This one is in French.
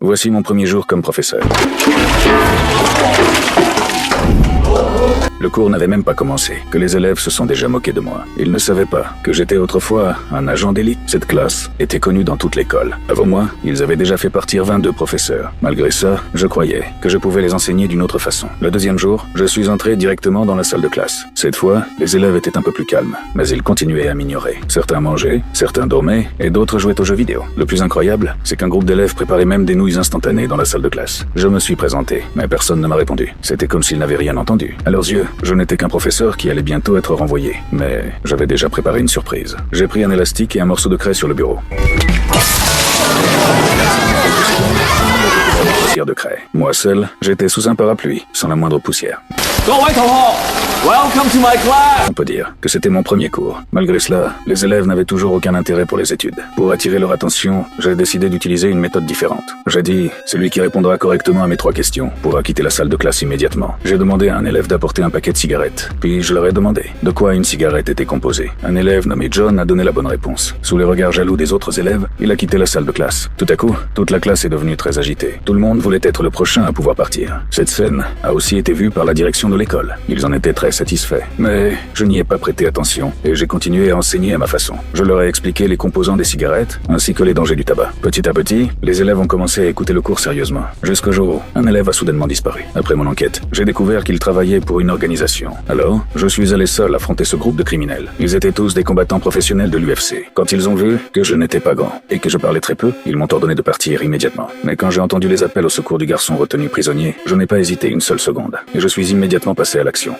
Voici mon premier jour comme professeur. Le cours n'avait même pas commencé, que les élèves se sont déjà moqués de moi. Ils ne savaient pas que j'étais autrefois un agent d'élite. Cette classe était connue dans toute l'école. Avant moi, ils avaient déjà fait partir 22 professeurs. Malgré ça, je croyais que je pouvais les enseigner d'une autre façon. Le deuxième jour, je suis entré directement dans la salle de classe. Cette fois, les élèves étaient un peu plus calmes, mais ils continuaient à m'ignorer. Certains mangeaient, certains dormaient, et d'autres jouaient aux jeux vidéo. Le plus incroyable, c'est qu'un groupe d'élèves préparait même des nouilles instantanées dans la salle de classe. Je me suis présenté, mais personne ne m'a répondu. C'était comme s'ils n'avaient rien entendu. À leurs yeux, je n'étais qu'un professeur qui allait bientôt être renvoyé. Mais j'avais déjà préparé une surprise. J'ai pris un élastique et un morceau de craie sur le bureau. De craie. Moi seul, j'étais sous un parapluie, sans la moindre poussière. Welcome to my class. On peut dire que c'était mon premier cours. Malgré cela, les élèves n'avaient toujours aucun intérêt pour les études. Pour attirer leur attention, j'ai décidé d'utiliser une méthode différente. J'ai dit, celui qui répondra correctement à mes 3 questions pourra quitter la salle de classe immédiatement. J'ai demandé à un élève d'apporter un paquet de cigarettes. Puis je leur ai demandé de quoi une cigarette était composée. Un élève nommé John a donné la bonne réponse. Sous les regards jaloux des autres élèves, il a quitté la salle de classe. Tout à coup, toute la classe est devenue très agitée. Tout le monde voulait être le prochain à pouvoir partir. Cette scène a aussi été vue par la direction de l'école. Ils en étaient très satisfaits. Mais je n'y ai pas prêté attention et j'ai continué à enseigner à ma façon. Je leur ai expliqué les composants des cigarettes ainsi que les dangers du tabac. Petit à petit, les élèves ont commencé à écouter le cours sérieusement. Jusqu'au jour où un élève a soudainement disparu. Après mon enquête, j'ai découvert qu'il travaillait pour une organisation. Alors, je suis allé seul affronter ce groupe de criminels. Ils étaient tous des combattants professionnels de l'UFC. Quand ils ont vu que je n'étais pas grand et que je parlais très peu, ils m'ont ordonné de partir immédiatement. Mais quand j'ai entendu les appels au secours du garçon retenu prisonnier, je n'ai pas hésité une seule seconde et je suis immédiatement passé à l'action.